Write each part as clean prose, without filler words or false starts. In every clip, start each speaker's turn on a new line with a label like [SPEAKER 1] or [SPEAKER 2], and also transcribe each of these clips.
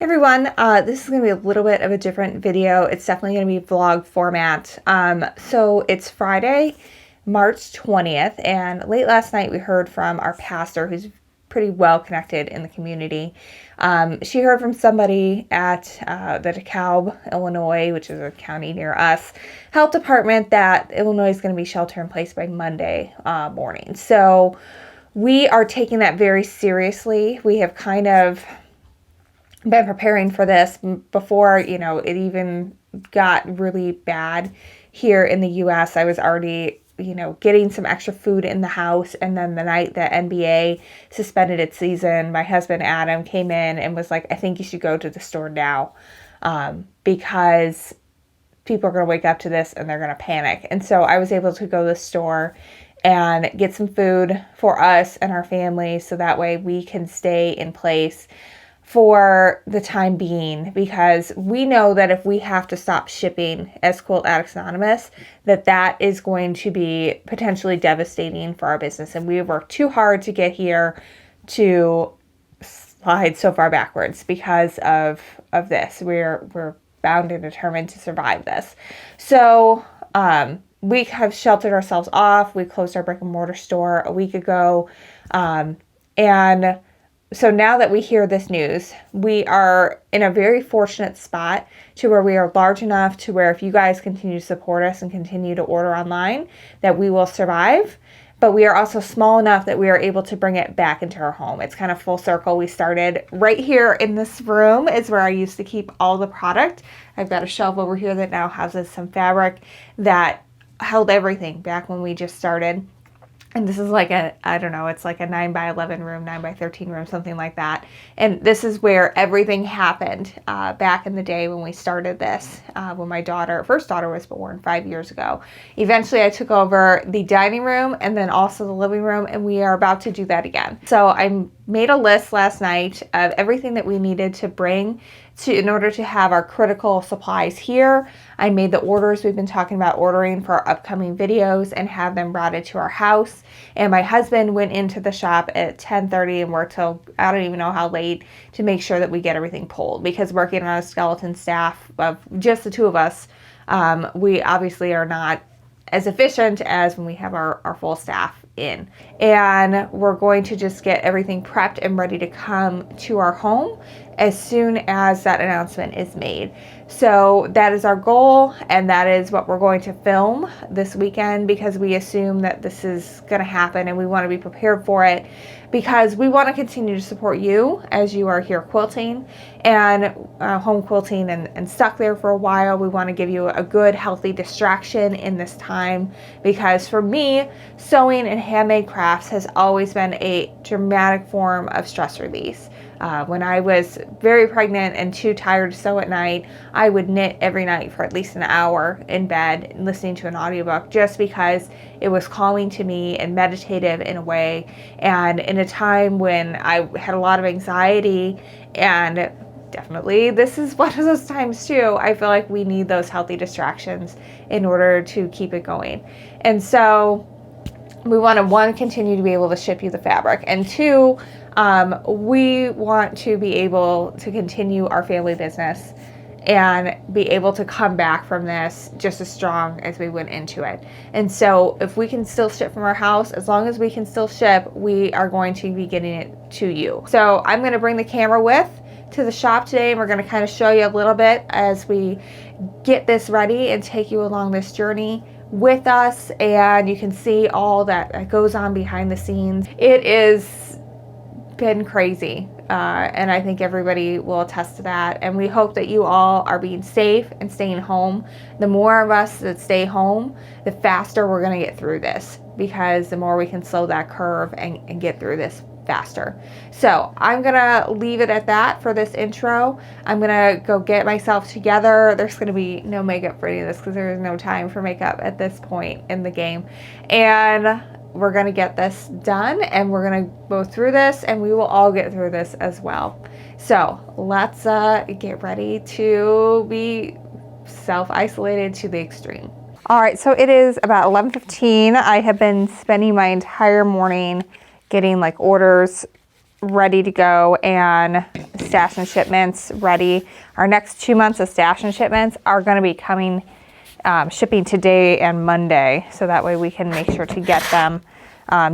[SPEAKER 1] Everyone, this is going to be a little bit of a different video. It's definitely going to be vlog format. So it's Friday, March 20th, and late last night we heard from our pastor, who's pretty well connected in the community. She heard from somebody at the DeKalb, Illinois, which is a county near us, health department, that Illinois is going to be shelter in place by Monday morning. So we are taking that very seriously. We have kind of been preparing for this before, it even got really bad here in the US. I was already, getting some extra food in the house. And then the night that NBA suspended its season, my husband, Adam, came in and was like, I think you should go to the store now because people are going to wake up to this and they're going to panic. And so I was able to go to the store and get some food for us and our family so that way we can stay in place for the time being, because we know that if we have to stop shipping as Quilt Addicts Anonymous, that is going to be potentially devastating for our business. And we have worked too hard to get here to slide so far backwards because of this. We're bound and determined to survive this. So we have sheltered ourselves off. We closed our brick and mortar store a week ago. And so now that we hear this news, we are in a very fortunate spot to where we are large enough to where if you guys continue to support us and continue to order online, that we will survive. But we are also small enough that we are able to bring it back into our home. It's kind of full circle. We started right here in this room is where I used to keep all the product. I've got a shelf over here that now houses some fabric that held everything back when we just started. And this is like it's like a 9x11 room, 9x13 room, something like that. And this is where everything happened back in the day when we started this, when my first daughter was born 5 years ago. Eventually I took over the dining room and then also the living room, and we are about to do that again. So I made a list last night of everything that we needed to bring in order to have our critical supplies here. I made the orders we've been talking about ordering for our upcoming videos and have them routed to our house. And my husband went into the shop at 10:30 and worked till I don't even know how late to make sure that we get everything pulled, because working on a skeleton staff of just the two of us, we obviously are not as efficient as when we have our full staff in. And we're going to just get everything prepped and ready to come to our home as soon as that announcement is made. So that is our goal, and that is what we're going to film this weekend, because we assume that this is going to happen and we want to be prepared for it, because we want to continue to support you as you are here quilting and home quilting and stuck there for a while. We want to give you a good, healthy distraction in this time, because for me, sewing and handmade crafts has always been a dramatic form of stress release. When I was very pregnant and too tired to sew at night, I would knit every night for at least an hour in bed listening to an audiobook, just because it was calming to me and meditative in a way. And in a time when I had a lot of anxiety, and definitely this is one of those times too, I feel like we need those healthy distractions in order to keep it going. And so we want to, one, continue to be able to ship you the fabric, and two, we want to be able to continue our family business and be able to come back from this just as strong as we went into it. And so if we can still ship from our house, as long as we can still ship, we are going to be getting it to you. So I'm going to bring the camera to the shop today, and we're going to kind of show you a little bit as we get this ready and take you along this journey with us, and you can see all that goes on behind the scenes. It is been crazy, and I think everybody will attest to that, and we hope that you all are being safe and staying home. The more of us that stay home, the faster we're going to get through this, because the more we can slow that curve and get through this faster. So I'm gonna leave it at that for this intro. I'm gonna go get myself together. There's gonna be no makeup for any of this because there is no time for makeup at this point in the game, and we're gonna get this done, and we're gonna go through this, and we will all get through this as well. So let's get ready to be self-isolated to the extreme. All right, so it is about 11:15. I have been spending my entire morning getting like orders ready to go and stash and shipments ready. Our next 2 months of stash and shipments are going to be coming, shipping today and Monday. So that way we can make sure to get them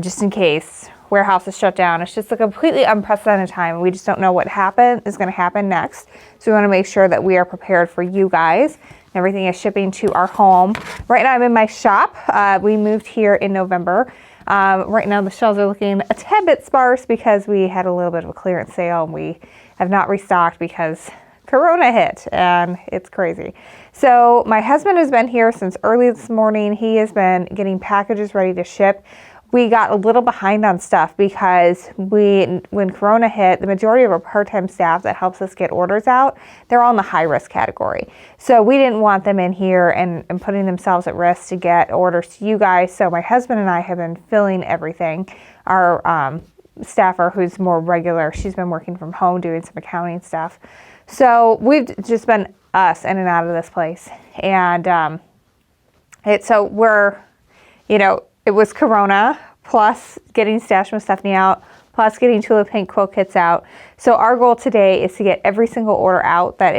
[SPEAKER 1] just in case warehouse is shut down. It's just a completely unprecedented time. We just don't know what is going to happen next. So we want to make sure that we are prepared for you guys. Everything is shipping to our home. Right now I'm in my shop. We moved here in November. Right now the shelves are looking a tad bit sparse because we had a little bit of a clearance sale and we have not restocked because Corona hit and it's crazy. So my husband has been here since early this morning. He has been getting packages ready to ship. We got a little behind on stuff because when Corona hit, the majority of our part-time staff that helps us get orders out, they're all in the high-risk category. So we didn't want them in here and putting themselves at risk to get orders to you guys. So my husband and I have been filling everything. Our staffer, who's more regular, she's been working from home doing some accounting stuff. So we've just been us in and out of this place. And so we're, it was Corona, plus getting Stash with Stephanie out, plus getting Tulip Pink quilt kits out. So our goal today is to get every single order out that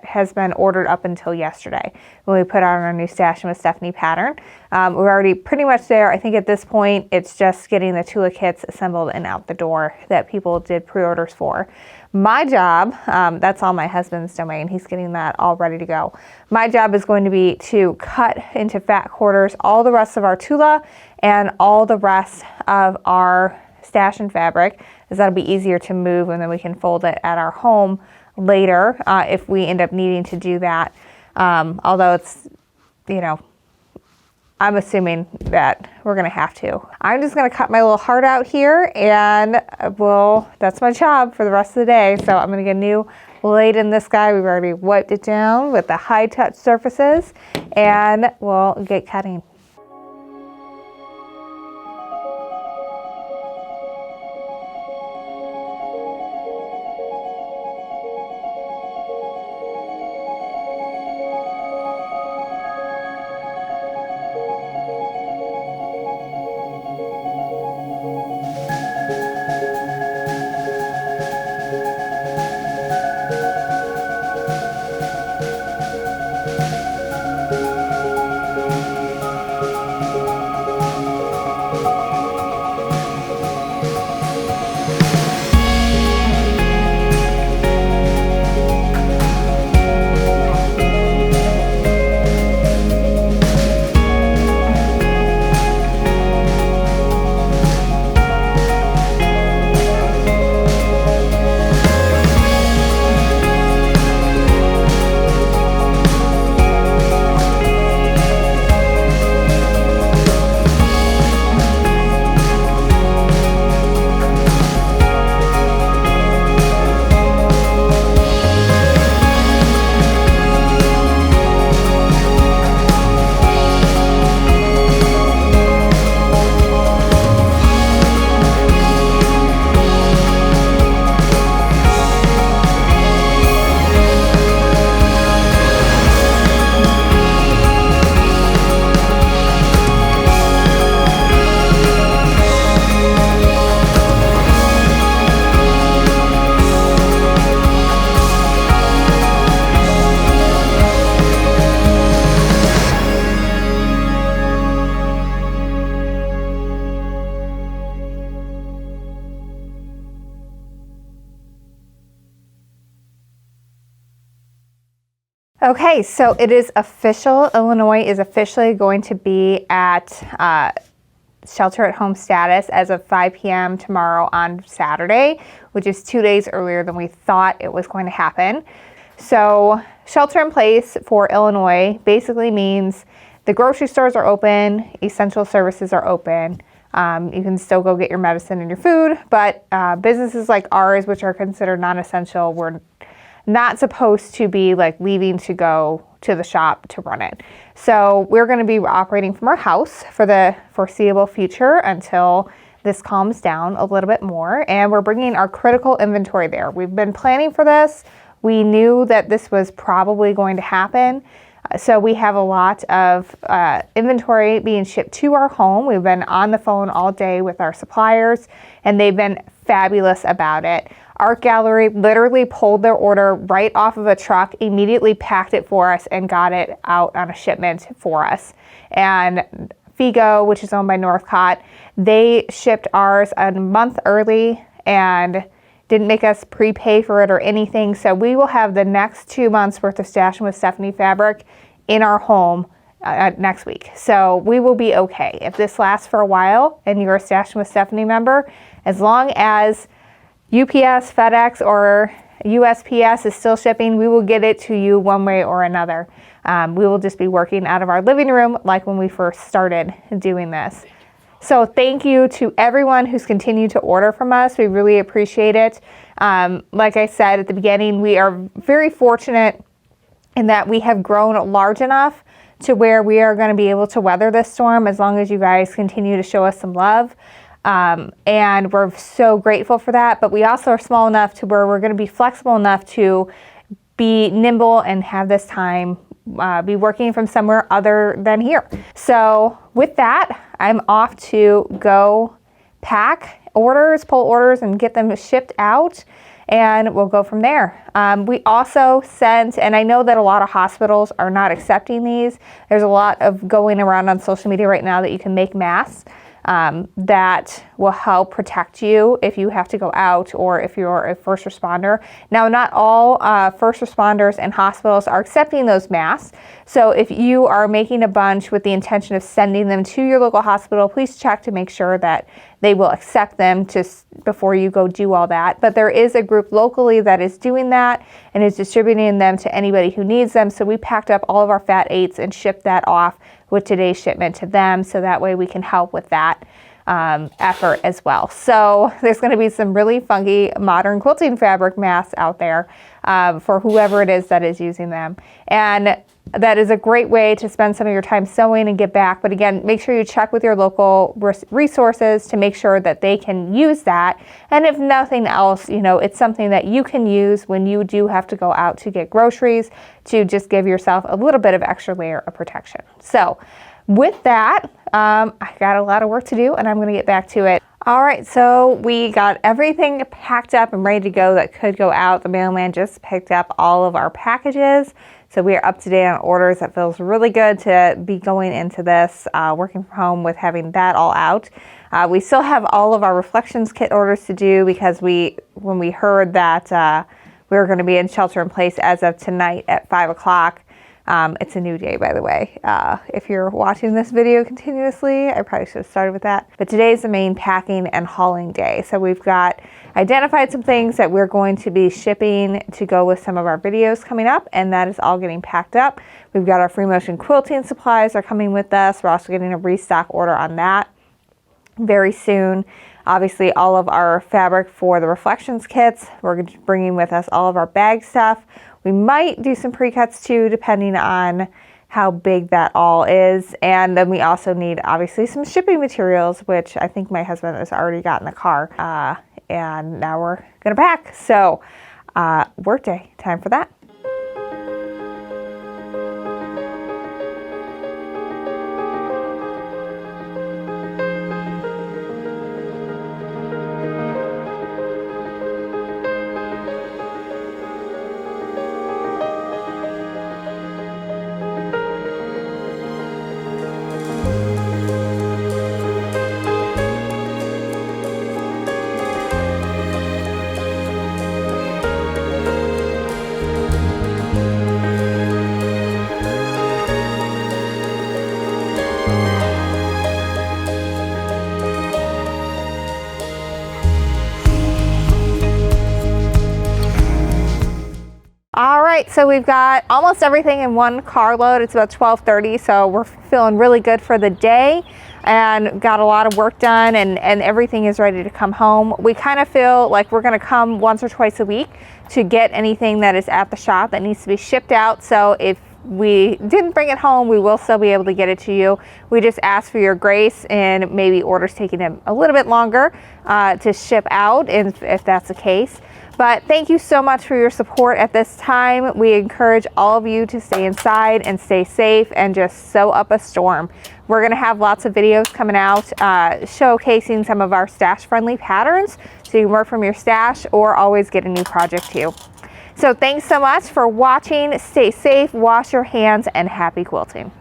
[SPEAKER 1] has been ordered up until yesterday when we put out our new Stash with Stephanie pattern. We're already pretty much there. I think at this point, it's just getting the Tulip kits assembled and out the door that people did pre-orders for. My job, that's all my husband's domain. He's getting that all ready to go. My job is going to be to cut into fat quarters all the rest of our Tula and all the rest of our stash and fabric, as that'll be easier to move and then we can fold it at our home later if we end up needing to do that. Although it's, I'm assuming that we're gonna have to. I'm just gonna cut my little heart out here and that's my job for the rest of the day. So I'm gonna get a new blade in this guy. We've already wiped it down with the high touch surfaces and we'll get cutting. Okay, so it is official. Illinois is officially going to be at shelter at home status as of 5 p.m. tomorrow on Saturday, which is 2 days earlier than we thought it was going to happen. So shelter in place for Illinois basically means the grocery stores are open, essential services are open. You can still go get your medicine and your food, but businesses like ours, which are considered non-essential, we're not supposed to be like leaving to go to the shop to run it. So we're going to be operating from our house for the foreseeable future until this calms down a little bit more. And we're bringing our critical inventory there. We've been planning for this. We knew that this was probably going to happen. So we have a lot of inventory being shipped to our home. We've been on the phone all day with our suppliers and they've been fabulous about it. Art Gallery literally pulled their order right off of a truck, immediately packed it for us, and got it out on a shipment for us. And Figo, which is owned by Northcott, they shipped ours a month early and didn't make us prepay for it or anything. So we will have the next 2 months worth of Stashing with Stephanie fabric in our home next week. So we will be okay. If this lasts for a while and you're a Stashing with Stephanie member, as long as UPS, FedEx, or USPS is still shipping, we will get it to you one way or another. We will just be working out of our living room like when we first started doing this. So thank you to everyone who's continued to order from us. We really appreciate it. Like I said at the beginning, we are very fortunate in that we have grown large enough to where we are going to be able to weather this storm as long as you guys continue to show us some love. And we're so grateful for that, but we also are small enough to where we're going to be flexible enough to be nimble and have this time be working from somewhere other than here. So with that, I'm off to go pack orders, pull orders, and get them shipped out, and we'll go from there. We also sent, and I know that a lot of hospitals are not accepting these. There's a lot of going around on social media right now that you can make masks. That will help protect you if you have to go out or if you're a first responder. Now, not all first responders and hospitals are accepting those masks. So if you are making a bunch with the intention of sending them to your local hospital, please check to make sure that they will accept them just before you go do all that. But there is a group locally that is doing that and is distributing them to anybody who needs them. So we packed up all of our Fat 8s and shipped that off with today's shipment to them, so that way we can help with that effort as well. So there's going to be some really funky modern quilting fabric masks out there for whoever it is that is using them. And that is a great way to spend some of your time sewing and get back. But again, make sure you check with your local resources to make sure that they can use that. And if nothing else, you know, it's something that you can use when you do have to go out to get groceries to just give yourself a little bit of extra layer of protection. So with that, I got a lot of work to do and I'm going to get back to it. All right, so we got everything packed up and ready to go that could go out. The mailman just picked up all of our packages. So we are up to date on orders. That feels really good to be going into this, working from home with having that all out. We still have all of our Reflections kit orders to do because when we heard that we were going to be in shelter in place as of tonight at 5 o'clock, it's a new day, by the way. If you're watching this video continuously, I probably should have started with that. But today is the main packing and hauling day. So we've got identified some things that we're going to be shipping to go with some of our videos coming up, and that is all getting packed up. We've got our free motion quilting supplies are coming with us. We're also getting a restock order on that very soon. Obviously, all of our fabric for the Reflections kits. We're bringing with us all of our bag stuff. We might do some pre-cuts too, depending on how big that all is. And then we also need, obviously, some shipping materials, which I think my husband has already got in the car. And now we're going to pack. So work day, time for that. All right, so we've got almost everything in one carload. It's about 12:30, so we're feeling really good for the day and got a lot of work done, and everything is ready to come home. We kind of feel like we're gonna come once or twice a week to get anything that is at the shop that needs to be shipped out. So if we didn't bring it home, we will still be able to get it to you. We just ask for your grace and maybe orders taking a little bit longer to ship out if that's the case. But thank you so much for your support at this time. We encourage all of you to stay inside and stay safe and just sew up a storm. We're gonna have lots of videos coming out showcasing some of our stash-friendly patterns so you can work from your stash or always get a new project too. So thanks so much for watching. Stay safe, wash your hands, and happy quilting.